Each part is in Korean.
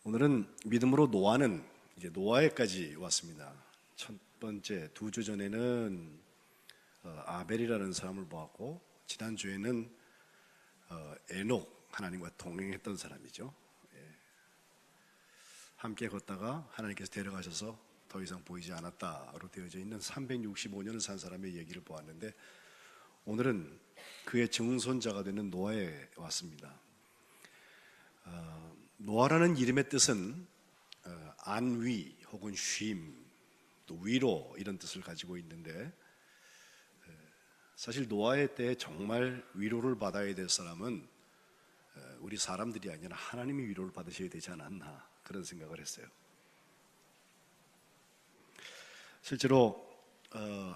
오늘은 믿음으로 노아는 이제 노아에까지 왔습니다. 첫 번째 두 주 전에는 아벨이라는 사람을 보았고, 지난주에는 에녹, 하나님과 동행했던 사람이죠. 함께 걷다가 하나님께서 데려가셔서 더 이상 보이지 않았다로 되어져 있는 365년을 산 사람의 얘기를 보았는데, 오늘은 그의 증손자가 되는 노아에 왔습니다. 노아라는 이름의 뜻은 안위 혹은 쉼, 또 위로, 이런 뜻을 가지고 있는데, 사실 노아의 때에 정말 위로를 받아야 될 사람은 우리 사람들이 아니라 하나님이 위로를 받으셔야 되지 않았나, 그런 생각을 했어요. 실제로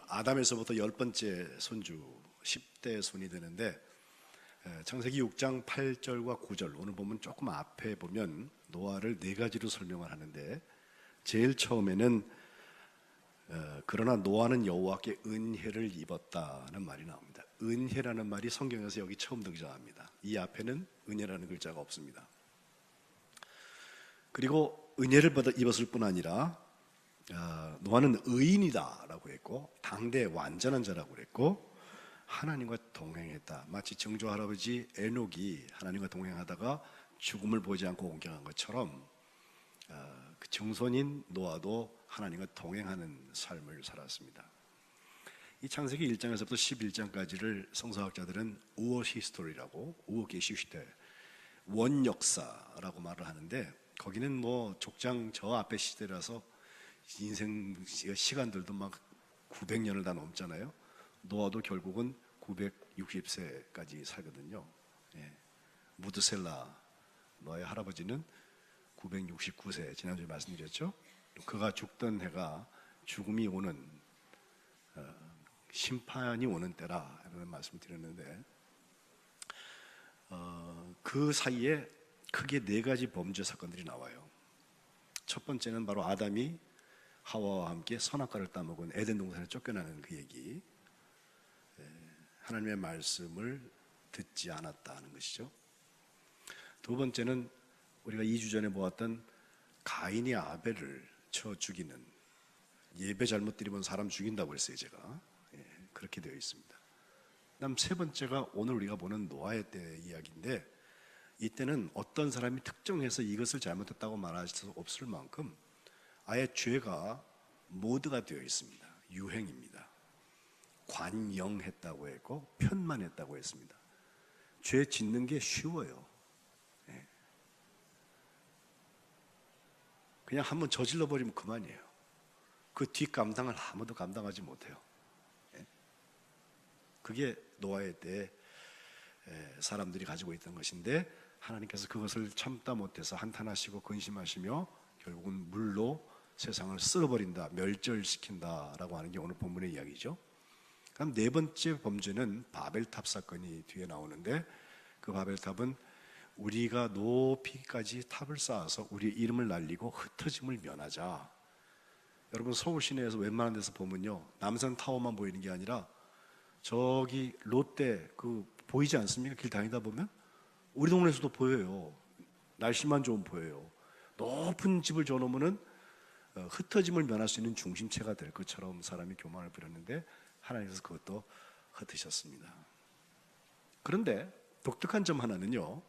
아담에서부터 10번째 손주, 10대 손이 되는데, 창세기 6장 8절과 9절, 오늘 보면 조금 앞에 보면 노아를 네 가지로 설명을 하는데, 제일 처음에는 그러나 노아는 여호와께 은혜를 입었다는 말이 나옵니다. 은혜라는 말이 성경에서 여기 처음 등장합니다. 이 앞에는 은혜라는 글자가 없습니다. 그리고 은혜를 입었을 뿐 아니라 노아는 의인이다 라고 했고, 당대 완전한 자라고 그랬고, 하나님과 동행했다. 마치 증조 할아버지 에녹이 하나님과 동행하다가 죽음을 보지 않고 온경한 것처럼 그 증손인 노아도 하나님과 동행하는 삶을 살았습니다. 이 창세기 1장에서부터 11장까지를 성서학자들은 우어 히스토리라고, 우어 게시시대, 원역사라고 말을 하는데, 거기는 뭐 족장 저 앞에 시대라서 인생 시간들도 막 900년을 다 넘잖아요. 노아도 결국은 960세까지 살거든요. 무드셀라, 노아의 할아버지는 969세, 지난주에 말씀드렸죠. 그가 죽던 해가 죽음이 오는, 심판이 오는 때라, 이런 말씀을 드렸는데, 그 사이에 크게 네 가지 범죄 사건들이 나와요. 첫 번째는 바로 아담이 하와와 함께 선악과를 따먹은 에덴 동산에 쫓겨나는 그 얘기, 하나님의 말씀을 듣지 않았다는 것이죠. 두 번째는 우리가 2주 전에 보았던 가인이 아벨을 쳐 죽이는, 예배 잘못 드리면 사람 죽인다고 했어요, 제가. 그렇게 되어 있습니다. 그다음 세 번째가 오늘 우리가 보는 노아의 때 이야기인데, 이때는 어떤 사람이 특정해서 이것을 잘못했다고 말할 수 없을 만큼 아예 죄가 모드가 되어 있습니다. 유행입니다. 관영했다고 했고, 편만했다고 했습니다. 죄 짓는 게 쉬워요. 그냥 한번 저질러 버리면 그만이에요. 그 뒷 감당을 아무도 감당하지 못해요. 그게 노아의 때에 사람들이 가지고 있던 것인데, 하나님께서 그것을 참다 못해서 한탄하시고 근심하시며 결국은 물로 세상을 쓸어버린다, 멸절시킨다라고 하는 게 오늘 본문의 이야기죠. 그럼 네 번째 범죄는 바벨탑 사건이 뒤에 나오는데, 그 바벨탑은 우리가 높이까지 탑을 쌓아서 우리의 이름을 날리고 흩어짐을 면하자. 여러분, 서울 시내에서 웬만한 데서 보면요, 남산 타워만 보이는 게 아니라 저기 롯데 그 보이지 않습니까? 길 다니다 보면 우리 동네에서도 보여요. 날씨만 좋으면 보여요. 높은 집을 지어놓으면은 흩어짐을 면할 수 있는 중심체가 될 것처럼 사람이 교만을 부렸는데, 하나님께서 그것도 흩으셨습니다. 그런데 독특한 점 하나는요,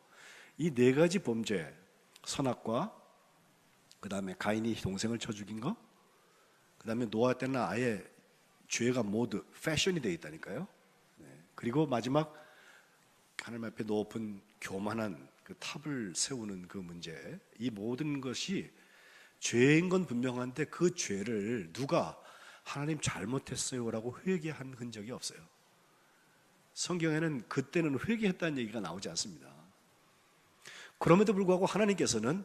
이 네 가지 범죄, 선악과, 그 다음에 가인이 동생을 쳐 죽인 거, 그 다음에 노아 때는 아예 죄가 모두 패션이 되어 있다니까요. 그리고 마지막 하나님 앞에 높은 교만한 그 탑을 세우는 그 문제, 이 모든 것이 죄인 건 분명한데, 그 죄를 누가 하나님 잘못했어요 라고 회개한 흔적이 없어요. 성경에는 그때는 회개했다는 얘기가 나오지 않습니다. 그럼에도 불구하고 하나님께서는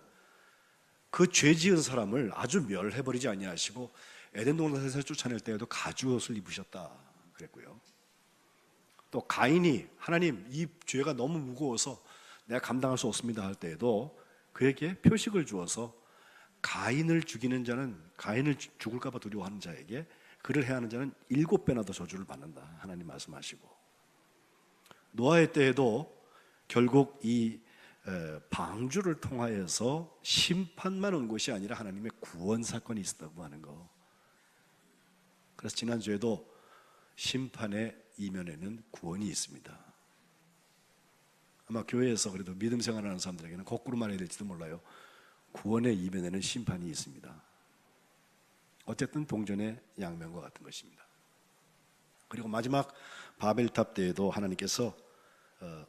그 죄 지은 사람을 아주 멸해버리지 아니하시고 에덴 동산에서 쫓아낼 때에도 가죽옷을 입으셨다 그랬고요. 또 가인이 하나님, 이 죄가 너무 무거워서 내가 감당할 수 없습니다 할 때에도 그에게 표식을 주어서 가인을 죽이는 자는, 가인을 죽을까 봐 두려워하는 자에게 그를 해하는 자는 7배나 더 저주를 받는다, 하나님 말씀하시고, 노아의 때에도 결국 이 방주를 통하여서 심판만 온 것이 아니라 하나님의 구원 사건이 있었다고 하는 거. 그래서 지난주에도 심판의 이면에는 구원이 있습니다. 아마 교회에서 그래도 믿음 생활하는 사람들에게는 거꾸로 말해야 될지도 몰라요. 구원의 이면에는 심판이 있습니다. 어쨌든 동전의 양면과 같은 것입니다. 그리고 마지막 바벨탑 때에도 하나님께서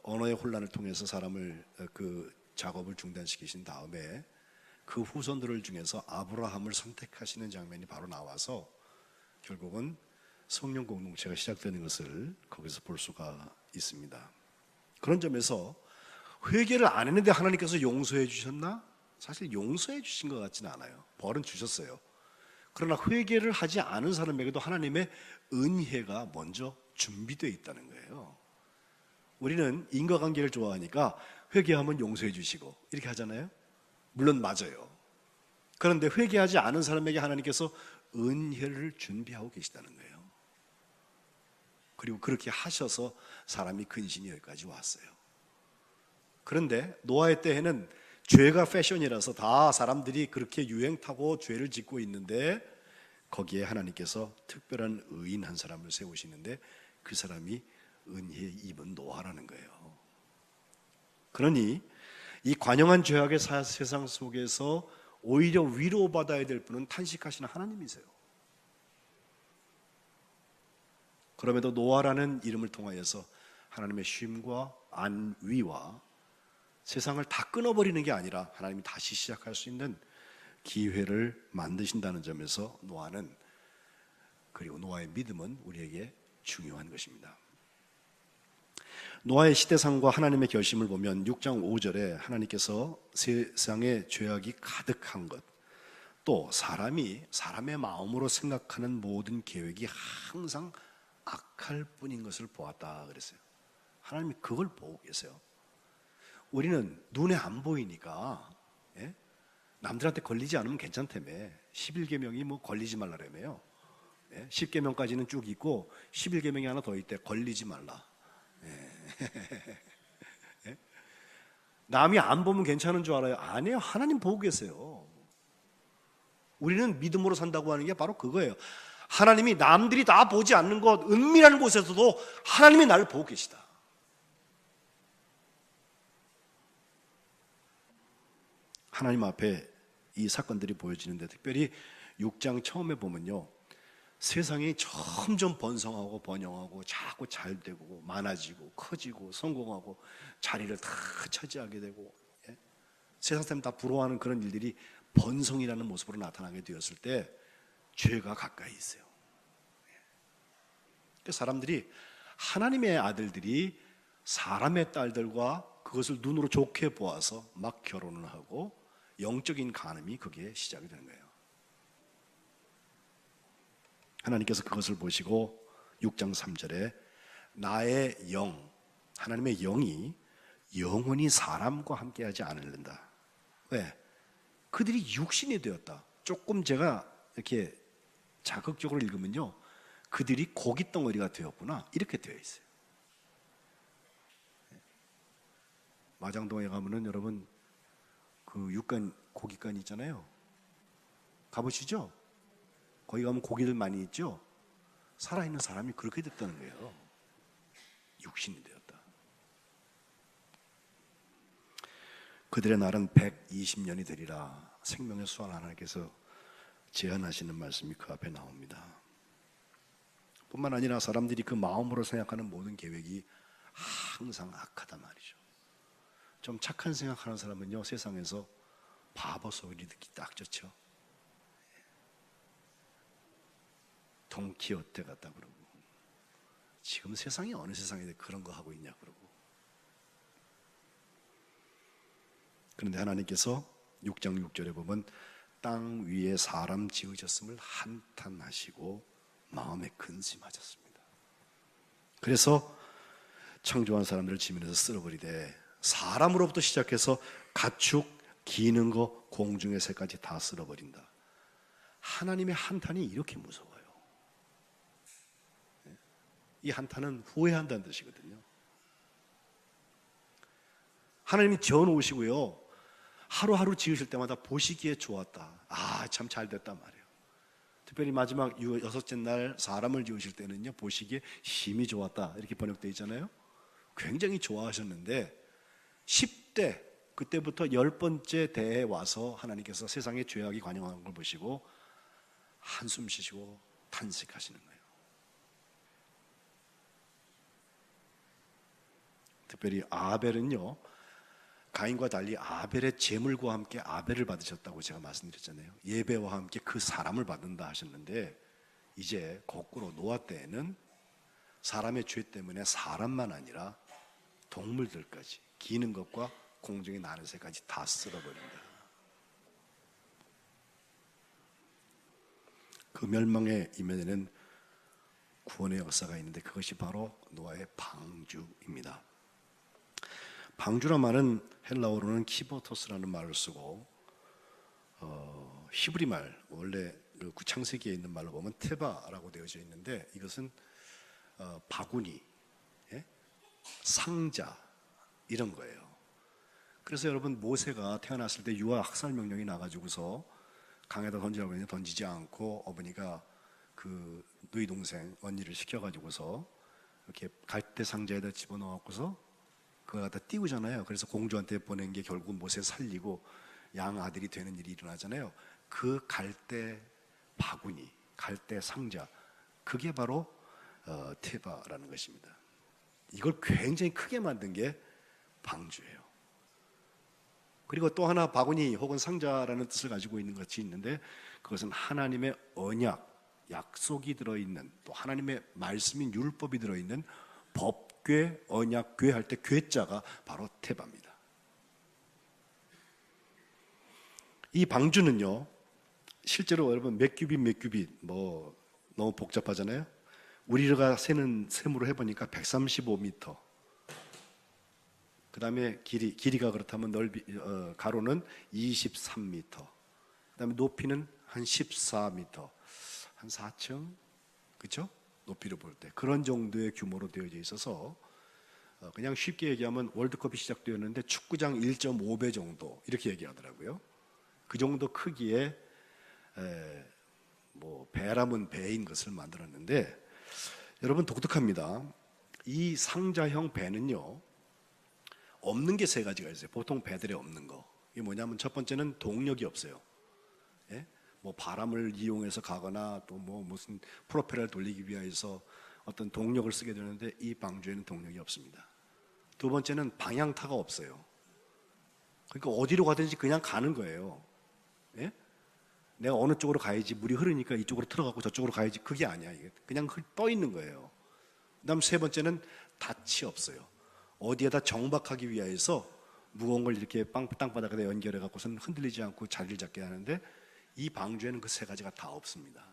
언어의 혼란을 통해서 사람을 그 작업을 중단시키신 다음에 그 후손들을 중에서 아브라함을 선택하시는 장면이 바로 나와서 결국은 성령 공동체가 시작되는 것을 거기서 볼 수가 있습니다. 그런 점에서 회개를 안 했는데 하나님께서 용서해 주셨나? 사실 용서해 주신 것 같지는 않아요. 벌은 주셨어요. 그러나 회개를 하지 않은 사람에게도 하나님의 은혜가 먼저 준비되어 있다는 거예요. 우리는 인과관계를 좋아하니까 회개하면 용서해 주시고 이렇게 하잖아요. 물론 맞아요. 그런데 회개하지 않은 사람에게 하나님께서 은혜를 준비하고 계시다는 거예요. 그리고 그렇게 하셔서 사람이 근신이 여기까지 왔어요. 그런데 노아의 때에는 죄가 패션이라서 다 사람들이 그렇게 유행 타고 죄를 짓고 있는데 거기에 하나님께서 특별한 의인 한 사람을 세우시는데 그 사람이 은혜에 입은 노아라는 거예요. 그러니 이 관영한 죄악의 세상 속에서 오히려 위로받아야 될 분은 탄식하시는 하나님이세요. 그럼에도 노아라는 이름을 통하여서 하나님의 쉼과 안위와 세상을 다 끊어버리는 게 아니라 하나님이 다시 시작할 수 있는 기회를 만드신다는 점에서 노아는, 그리고 노아의 믿음은 우리에게 중요한 것입니다. 노아의 시대상과 하나님의 결심을 보면 6장 5절에 하나님께서 세상에 죄악이 가득한 것, 또 사람이 사람의 마음으로 생각하는 모든 계획이 항상 악할 뿐인 것을 보았다 그랬어요. 하나님이 그걸 보고 계세요. 우리는 눈에 안 보이니까 남들한테 걸리지 않으면 괜찮다며. 11계명이 뭐 걸리지 말라라며요. 10계명까지는 쭉 있고 11계명이 하나 더 있대. 걸리지 말라. 남이 안 보면 괜찮은 줄 알아요? 아니에요. 하나님 보고 계세요. 우리는 믿음으로 산다고 하는 게 바로 그거예요. 하나님이 남들이 다 보지 않는 곳, 은밀한 곳에서도 하나님이 나를 보고 계시다. 하나님 앞에 이 사건들이 보여지는데, 특별히 6장 처음에 보면요, 세상이 점점 번성하고 번영하고 자꾸 잘 되고 많아지고 커지고 성공하고 자리를 다 차지하게 되고, 세상 사람 다 부러워하는 그런 일들이 번성이라는 모습으로 나타나게 되었을 때 죄가 가까이 있어요. 사람들이, 하나님의 아들들이 사람의 딸들과 그것을 눈으로 좋게 보아서 막 결혼을 하고 영적인 간음이 거기에 시작이 되는 거예요. 하나님께서 그것을 보시고 6장 3절에 나의 영, 하나님의 영이 영원히 사람과 함께하지 않을는다. 왜? 그들이 육신이 되었다. 조금 제가 이렇게 자극적으로 읽으면요, 그들이 고깃덩어리가 되었구나, 이렇게 되어 있어요. 마장동에 가면은 여러분 그 육간 고깃간 있잖아요. 가보시죠. 거기 가면 고기들 많이 있죠. 살아있는 사람이 그렇게 됐다는 거예요. 육신이 되었다. 그들의 날은 120년이 되리라. 생명의 수완 하나님께서 제안하시는 말씀이 그 앞에 나옵니다. 뿐만 아니라 사람들이 그 마음으로 생각하는 모든 계획이 항상 악하단 말이죠. 좀 착한 생각하는 사람은요, 세상에서 바보 소리 듣기 딱 좋죠. 돈키호테 같다 그러고, 지금 세상이 어느 세상에 그런 거 하고 있냐 그러고. 그런데 하나님께서 6장 6절에 보면 땅 위에 사람 지으셨음을 한탄하시고 마음에 근심하셨습니다. 그래서 창조한 사람들을 지면에서 쓸어버리되 사람으로부터 시작해서 가축, 기는 거, 공중의 새까지 다 쓸어버린다. 하나님의 한탄이 이렇게 무서워요. 이 한탄은 후회한다는 뜻이거든요. 하나님이 지어 놓으시고요, 하루하루 지으실 때마다 보시기에 좋았다. 아, 참 잘 됐단 말이에요. 특별히 마지막 여섯째 날 사람을 지으실 때는요, 보시기에 힘이 좋았다 이렇게 번역되어 있잖아요. 굉장히 좋아하셨는데 10대 그때부터 10번째 대에 와서 하나님께서 세상의 죄악이 관영한 걸 보시고 한숨 쉬시고 탄식하시는 거예요. 특별히 아벨은요, 가인과 달리 아벨의 제물과 함께 아벨을 받으셨다고 제가 말씀드렸잖아요. 예배와 함께 그 사람을 받는다 하셨는데, 이제 거꾸로 노아 때에는 사람의 죄 때문에 사람만 아니라 동물들까지, 기는 것과 공중에 나는 새까지 다 쓸어버린다. 그 멸망의 이면에는 구원의 역사가 있는데, 그것이 바로 노아의 방주입니다. 방주란 말은 헬라어로는 키보토스라는 말을 쓰고, 히브리 말, 원래 그 창세기에 있는 말로 보면 테바라고 되어져 있는데, 이것은 바구니, 상자 이런 거예요. 그래서 여러분, 모세가 태어났을 때 유아 학살 명령이 나가지고서 강에다 던지라고 했는데 던지지 않고 어머니가 그 누이 동생 언니를 시켜가지고서 이렇게 갈대 상자에다 집어넣고서 그걸 갖다 띄우잖아요. 그래서 공주한테 보낸 게 결국 모세 살리고 양 아들이 되는 일이 일어나잖아요. 그 갈대 바구니, 갈대 상자, 그게 바로 테바라는 것입니다. 이걸 굉장히 크게 만든 게 방주예요. 그리고 또 하나 바구니 혹은 상자라는 뜻을 가지고 있는 것이 있는데, 그것은 하나님의 언약, 약속이 들어있는, 또 하나님의 말씀인 율법이 들어있는 법궤, 언약궤 할 때 궤자가 바로 테바입니다. 이 방주는요, 실제로 여러분 몇 규빗 뭐 너무 복잡하잖아요. 우리가 세는 셈으로 해보니까 135m, 그 다음에 길이가 그렇다면 가로는 23m, 그 다음에 높이는 한 14m, 한 4층, 그렇죠? 높이를 볼 때 그런 정도의 규모로 되어져 있어서 그냥 쉽게 얘기하면 월드컵이 시작되었는데 축구장 1.5배 정도 이렇게 얘기하더라고요. 그 정도 크기의 뭐 배라면 배인 것을 만들었는데, 여러분 독특합니다. 이 상자형 배는요, 없는 게 세 가지가 있어요. 보통 배들에 없는 거. 이게 뭐냐면 첫 번째는 동력이 없어요. 뭐 바람을 이용해서 가거나 또 뭐 무슨 프로펠러를 돌리기 위해서 어떤 동력을 쓰게 되는데, 이 방주에는 동력이 없습니다. 두 번째는 방향타가 없어요. 그러니까 어디로 가든지 그냥 가는 거예요. 내가 어느 쪽으로 가야지, 물이 흐르니까 이쪽으로 들어가고 저쪽으로 가야지, 그게 아니야. 이게 그냥 떠 있는 거예요. 그다음 세 번째는 닻이 없어요. 어디에다 정박하기 위해서 무거운 걸 이렇게 땅바닥에다 연결해 갖고서는 흔들리지 않고 자리를 잡게 하는데, 이 방주에는 그 세 가지가 다 없습니다.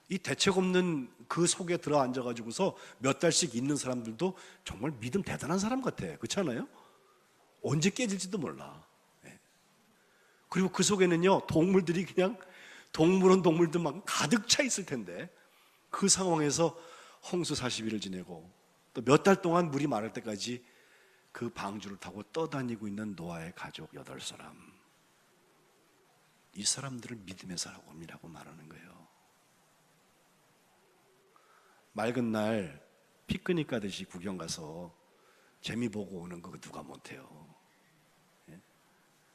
이 대책 없는 그 속에 들어 앉아가지고서 몇 달씩 있는 사람들도 정말 믿음 대단한 사람 같아. 그렇지 않아요? 언제 깨질지도 몰라. 그리고 그 속에는요, 동물들이 그냥 동물들 막 가득 차 있을 텐데, 그 상황에서 홍수 40일을 지내고 또 몇 달 동안 물이 마를 때까지 그 방주를 타고 떠다니고 있는 노아의 가족 8사람. 이 사람들을 믿음의 사람이라고 말하는 거예요. 맑은 날 피크닉 가듯이 구경 가서 재미 보고 오는 거 누가 못해요.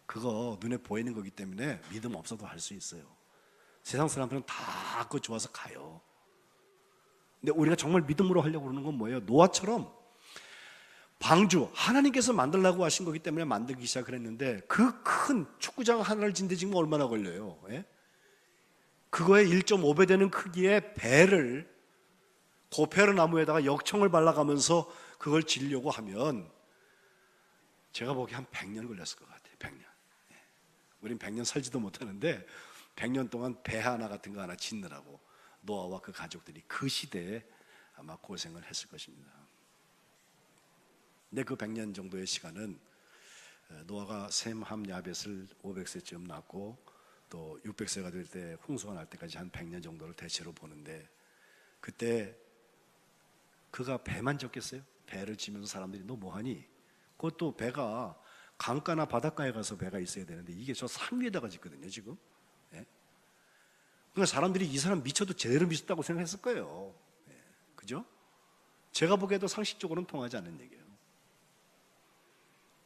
그거 눈에 보이는 거기 때문에 믿음 없어도 할 수 있어요. 세상 사람들은 다 그거 좋아서 가요. 근데 우리가 정말 믿음으로 하려고 그러는 건 뭐예요? 노아처럼 방주, 하나님께서 만들라고 하신 거기 때문에 만들기 시작을 했는데, 그 큰 축구장 하나를 짓는데 지금 얼마나 걸려요? 그거에 1.5배 되는 크기의 배를 고페르 나무에다가 역청을 발라가면서 그걸 지려고 하면 제가 보기에 한 100년 걸렸을 것 같아요. 100년. 우린 100년 살지도 못하는데 100년 동안 배 하나 같은 거 하나 짓느라고 노아와 그 가족들이 그 시대에 아마 고생을 했을 것입니다. 근데 그 100년 정도의 시간은 노아가 셈, 함, 야벳을 500세쯤 낳고 또 600세가 될 때 홍수가 날 때까지 한 100년 정도를 대체로 보는데, 그때 그가 배만 졌겠어요? 배를 지면서 사람들이 너 뭐하니? 그것도 배가 강가나 바닷가에 가서 배가 있어야 되는데 이게 저 산 위에다가 짓거든요 지금. 예? 그러니까 사람들이 이 사람 미쳐도 제대로 미쳤다고 생각했을 거예요. 예. 그죠? 제가 보기에도 상식적으로는 통하지 않는 얘기예요.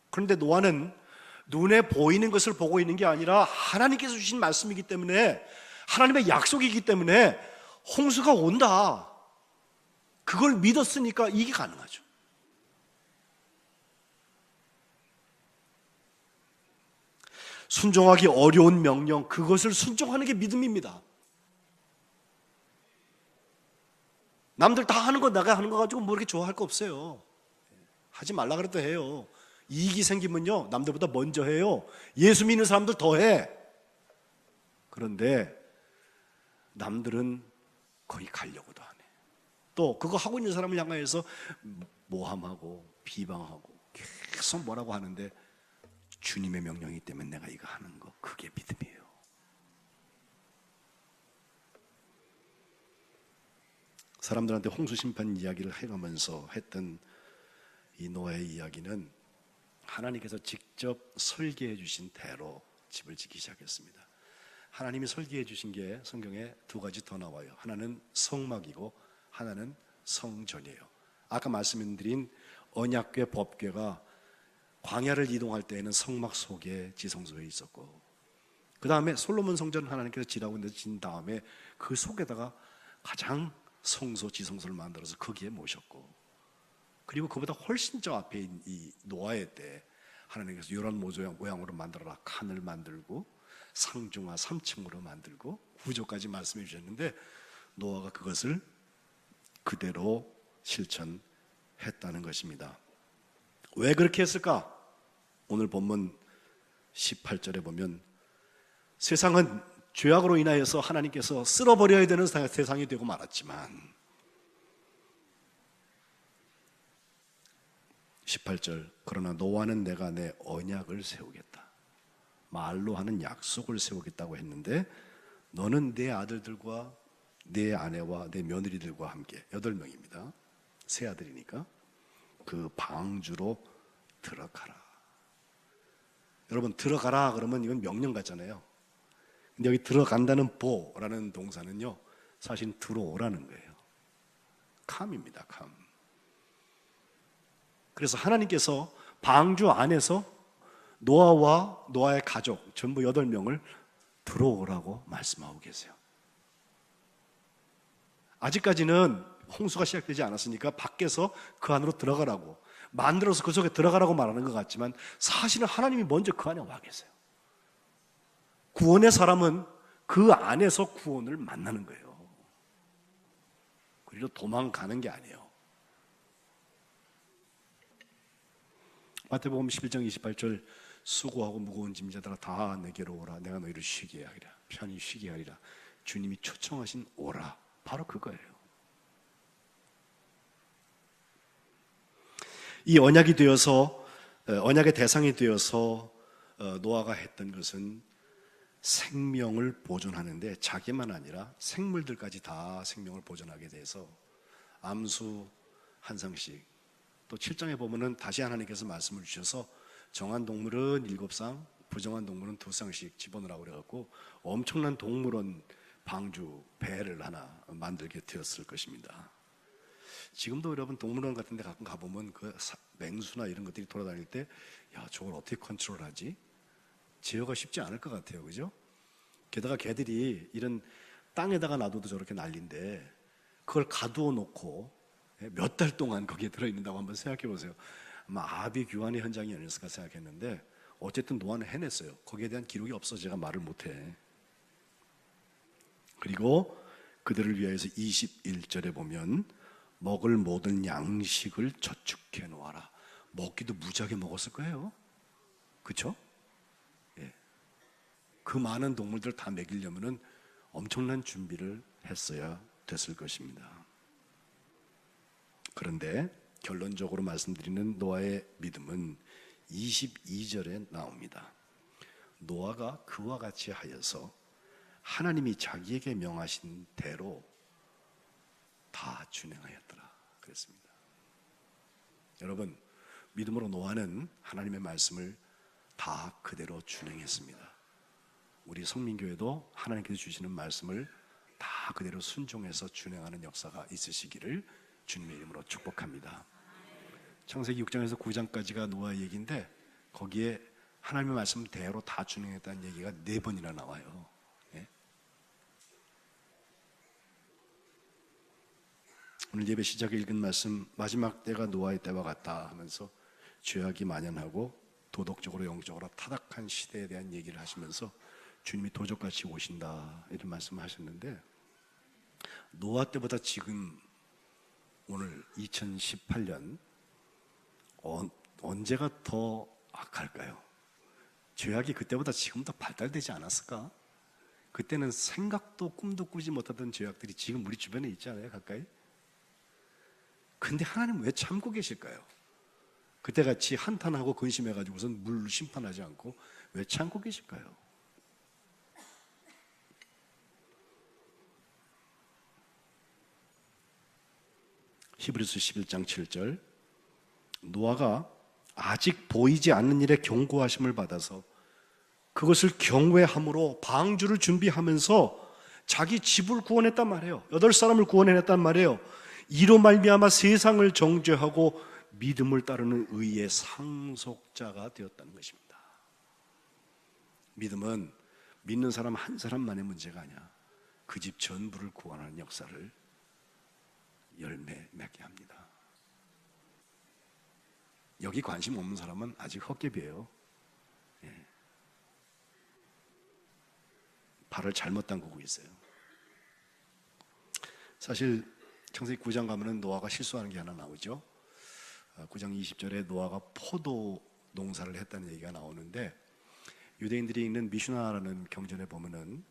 그런데 노아는 눈에 보이는 것을 보고 있는 게 아니라 하나님께서 주신 말씀이기 때문에, 하나님의 약속이기 때문에 홍수가 온다, 그걸 믿었으니까 이게 가능하죠. 순종하기 어려운 명령, 그것을 순종하는 게 믿음입니다. 남들 다 하는 거 내가 하는 거 가지고 뭐 이렇게 좋아할 거 없어요. 하지 말라 그래도 해요. 이익이 생기면요 남들보다 먼저 해요. 예수 믿는 사람들 더 해. 그런데 남들은 거의 가려고도 안 해. 또 그거 하고 있는 사람을 향해서 모함하고 비방하고 계속 뭐라고 하는데, 주님의 명령이기 때문에 내가 이거 하는 거, 그게 믿음이에요. 사람들한테 홍수 심판 이야기를 해가면서 했던 이 노아의 이야기는 하나님께서 직접 설계해 주신 대로 집을 짓기 시작했습니다. 하나님이 설계해 주신 게 성경에 두 가지 더 나와요. 하나는 성막이고 하나는 성전이에요. 아까 말씀드린 언약궤, 법궤가 광야를 이동할 때에는 성막 속에 지성소에 있었고, 그 다음에 솔로몬 성전 하나님께서 지라고 진 다음에 그 속에다가 가장 성소, 지성소를 만들어서 거기에 모셨고, 그리고 그보다 훨씬 저 앞에 이 노아의 때 하나님께서 이런 모양으로 만들어라, 칸을 만들고 상중하 3층으로 만들고 구조까지 말씀해 주셨는데, 노아가 그것을 그대로 실천했다는 것입니다. 왜 그렇게 했을까? 오늘 본문 18절에 보면 세상은 죄악으로 인하여서 하나님께서 쓸어버려야 되는 세상이 되고 말았지만, 18절, 그러나 노아는 내가 내 언약을 세우겠다, 말로 하는 약속을 세우겠다고 했는데, 너는 내 아들들과 내 아내와 내 며느리들과 함께 8명입니다. 세 아들이니까 그 방주로 들어가라. 여러분, 들어가라 그러면 이건 명령 같잖아요. 근데 여기 들어간다는 보라는 동사는요 사실 들어오라는 거예요. 캄입니다. 캄. 그래서 하나님께서 방주 안에서 노아와 노아의 가족 전부 8명을 들어오라고 말씀하고 계세요. 아직까지는 홍수가 시작되지 않았으니까 밖에서 그 안으로 들어가라고 만들어서 그 속에 들어가라고 말하는 것 같지만, 사실은 하나님이 먼저 그 안에 와 계세요. 구원의 사람은 그 안에서 구원을 만나는 거예요. 그리고 도망가는 게 아니에요. 마태복음 11장 28절, 수고하고 무거운 짐자들아 다 내게로 오라, 내가 너희를 쉬게 하리라, 편히 쉬게 하리라. 주님이 초청하신 오라, 바로 그거예요. 이 언약이 되어서, 언약의 대상이 되어서 노아가 했던 것은 생명을 보존하는데, 자기만 아니라 생물들까지 다 생명을 보존하게 돼서 암수 한 쌍씩, 또 7장에 보면은 다시 하나님께서 말씀을 주셔서 정한 동물은 7쌍, 부정한 동물은 2쌍씩 집어넣으라고 그래갖고 엄청난 동물원 방주 배를 하나 만들게 되었을 것입니다. 지금도 여러분 동물원 같은 데 가끔 가보면 그 맹수나 이런 것들이 돌아다닐 때, 야, 저걸 어떻게 컨트롤하지? 제어가 쉽지 않을 것 같아요. 그죠? 게다가 개들이 이런 땅에다가 놔둬도 저렇게 난리인데, 그걸 가두어 놓고 몇 달 동안 거기에 들어있는다고 한번 생각해 보세요. 아마 아비 규환의 현장이 아니었을까 생각했는데, 어쨌든 노아는 해냈어요. 거기에 대한 기록이 없어서 제가 말을 못해. 그리고 그들을 위하여서 21절에 보면 먹을 모든 양식을 저축해 놓아라. 먹기도 무지하게 먹었을 거예요. 그렇죠? 예. 그 많은 동물들 다 먹이려면은 엄청난 준비를 했어야 됐을 것입니다. 그런데 결론적으로 말씀드리는 노아의 믿음은 22절에 나옵니다. 노아가 그와 같이 하여서 하나님이 자기에게 명하신 대로 다 준행하였더라 그랬습니다. 여러분, 믿음으로 노아는 하나님의 말씀을 다 그대로 준행했습니다. 우리 성민교회도 하나님께서 주시는 말씀을 다 그대로 순종해서 준행하는 역사가 있으시기를 주님의 이름으로 축복합니다. 창세기 6장에서 9장까지가 노아의 얘기인데 거기에 하나님의 말씀대로 다 준행했다는 얘기가 4번이나 나와요. 예? 오늘 예배 시작에 읽은 말씀, 마지막 때가 노아의 때와 같다 하면서 죄악이 만연하고 도덕적으로 영적으로 타락한 시대에 대한 얘기를 하시면서 주님이 도적같이 오신다 이런 말씀을 하셨는데, 노아 때보다 지금 오늘 2018년 언제가 더 악할까요? 죄악이 그때보다 지금 더 발달되지 않았을까? 그때는 생각도 꿈도 꾸지 못하던 죄악들이 지금 우리 주변에 있잖아요, 가까이. 근데 하나님 왜 참고 계실까요? 그때같이 한탄하고 근심해가지고선 물로 심판하지 않고 왜 참고 계실까요? 히브리서 11장 7절, 노아가 아직 보이지 않는 일에 경고하심을 받아서 그것을 경외함으로 방주를 준비하면서 자기 집을 구원했단 말이에요. 8사람을 구원해냈단 말이에요. 이로 말미암아 세상을 정죄하고 믿음을 따르는 의의 상속자가 되었다는 것입니다. 믿음은 믿는 사람 한 사람만의 문제가 아니야. 그 집 전부를 구원하는 역사를 열매 맺게 합니다. 여기 관심 없는 사람은 아직 헛개비예요. 예. 발을 잘못 담그고 있어요. 사실 창세기 9장 가면은 노아가 실수하는 게 하나 나오죠. 9장 20절에 노아가 포도 농사를 했다는 얘기가 나오는데, 유대인들이 읽는 미슈나라는 경전에 보면은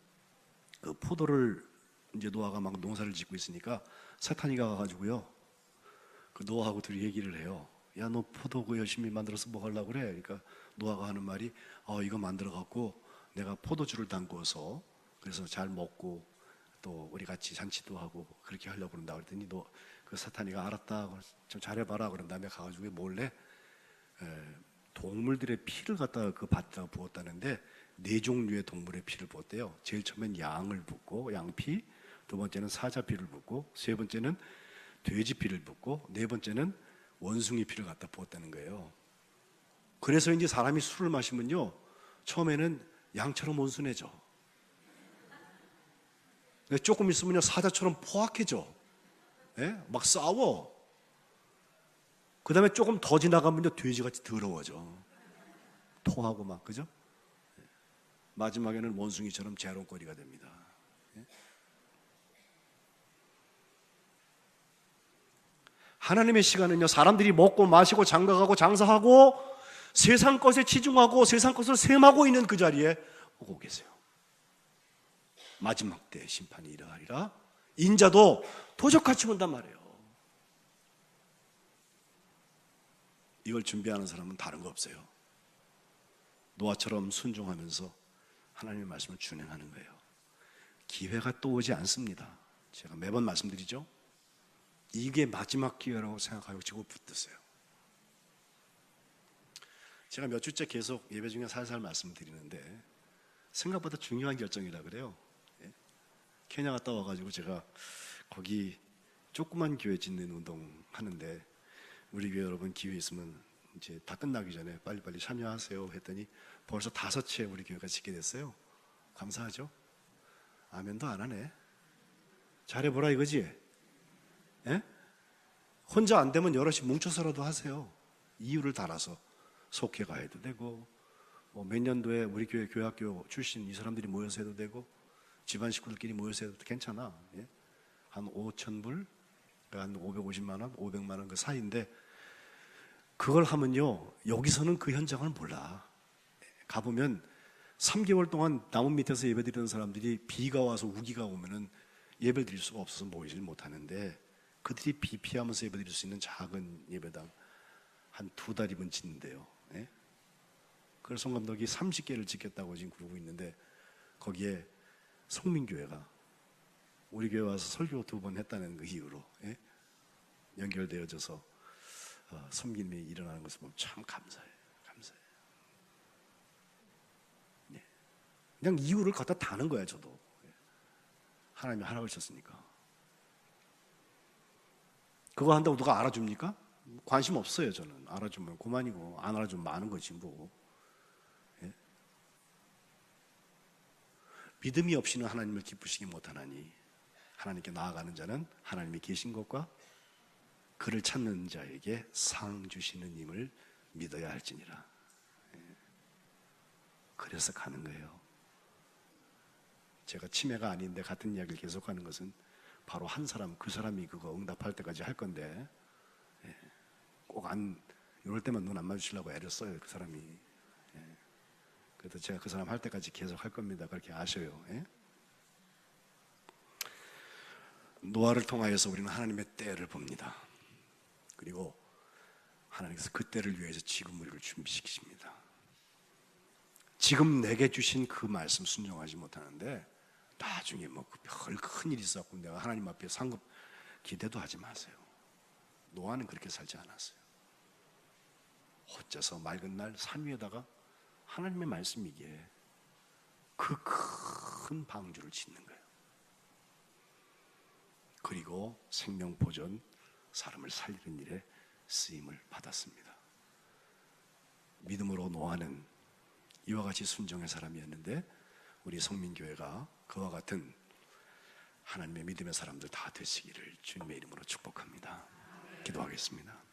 그 포도를 이제 노아가 막 농사를 짓고 있으니까 사탄이가 가가지고요, 그 노아하고 둘이 얘기를 해요. 야, 너 포도 그 열심히 만들어서 뭐 하려고 그래? 그러니까 노아가 하는 말이, 이거 만들어 갖고 내가 포도주를 담궈서 그래서 잘 먹고 또 우리 같이 잔치도 하고 그렇게 하려고 그런다. 그랬더니 그 사탄이가 알았다, 좀 잘해봐라. 그런 다음에 가가지고 몰래 동물들의 피를 갖다가 그 밭에다가 부었다는데 4종류의 동물의 피를 부었대요. 제일 처음엔 양을 붓고 양피, 두 번째는 사자 피를 붓고, 세 번째는 돼지 피를 붓고, 네 번째는 원숭이 피를 갖다 부었다는 거예요. 그래서 이제 사람이 술을 마시면요, 처음에는 양처럼 온순해져. 조금 있으면요 사자처럼 포악해져. 예? 막 싸워. 그 다음에 조금 더 지나가면요 돼지같이 더러워져. 토하고 막, 그죠? 마지막에는 원숭이처럼 재롱거리가 됩니다. 예? 하나님의 시간은요, 사람들이 먹고 마시고 장가가고 장사하고 세상 것에 치중하고 세상 것을 셈하고 있는 그 자리에 오고 계세요. 마지막 때 심판이 일어나리라. 인자도 도적같이 온단 말이에요. 이걸 준비하는 사람은 다른 거 없어요. 노아처럼 순종하면서 하나님의 말씀을 준행하는 거예요. 기회가 또 오지 않습니다. 제가 매번 말씀드리죠. 이게 마지막 기회라고 생각하고 지고 붙드세요. 제가 몇 주째 계속 예배 중에 살살 말씀드리는데 생각보다 중요한 결정이라 그래요. 케냐 갔다 와가지고 제가 거기 조그만 교회 짓는 운동 하는데, 우리 교회 여러분 기회 있으면 이제 다 끝나기 전에 빨리빨리 참여하세요 했더니 벌써 5채 우리 교회가 짓게 됐어요. 감사하죠? 아멘도 안 하네. 잘해보라 이거지? 예? 혼자 안 되면 여럿이 뭉쳐서라도 하세요. 이유를 달아서 속회 가해도 되고, 몇 년도에 우리 교회 교회학교 출신 이 사람들이 모여서 해도 되고, 집안 식구들끼리 모여서 해도 괜찮아. 예? 한 5,000불, 한 550만 원, 500만 원 그 사이인데, 그걸 하면요 여기서는 그 현장을 몰라. 가보면 3개월 동안 나무 밑에서 예배드리는 사람들이 비가 와서 우기가 오면은 예배 드릴 수가 없어서 모이질 못하는데, 그들이 비 피하면서 예배 드릴 수 있는 작은 예배당 한 2달이면 짓는데요. 예? 그래서 송 감독이 30개를 짓겠다고 지금 그러고 있는데, 거기에 성민교회가 우리 교회 와서 설교 2번 했다는 그 이유로 연결되어져서 섬김이 일어나는 것을 보면 참 감사해요. 네. 그냥 이유를 갖다 다는 거야, 저도. 하나님이 하라고 하셨으니까. 그거 한다고 누가 알아줍니까? 관심 없어요, 저는. 알아주면 그만이고, 안 알아주면 많은 거지, 뭐. 예? 믿음이 없이는 하나님을 기쁘시게 못하나니, 하나님께 나아가는 자는 하나님이 계신 것과 그를 찾는 자에게 상 주시는 힘을 믿어야 할지니라. 그래서 가는 거예요. 제가 치매가 아닌데 같은 이야기를 계속하는 것은 바로 한 사람, 그 사람이 그거 응답할 때까지 할 건데, 꼭 이럴 때만 눈 안 마주치려고 애를 써요, 그 사람이. 그래도 제가 그 사람 할 때까지 계속 할 겁니다. 그렇게 아셔요. 노아를 통하여서 우리는 하나님의 때를 봅니다. 그리고 하나님께서 그 때를 위해서 지금 우리를 준비시키십니다. 지금 내게 주신 그 말씀 순종하지 못하는데 나중에 뭐 별 큰 일이 있었고 내가 하나님 앞에 상급 기대도 하지 마세요. 노아는 그렇게 살지 않았어요. 혼자서 맑은 날 산 위에다가 하나님의 말씀이기에 그 큰 방주를 짓는 거예요. 그리고 생명보존, 사람을 살리는 일에 쓰임을 받았습니다. 믿음으로 노아는 이와 같이 순종의 사람이었는데 우리 성민교회가 그와 같은 하나님의 믿음의 사람들 다 되시기를 주님의 이름으로 축복합니다. 기도하겠습니다.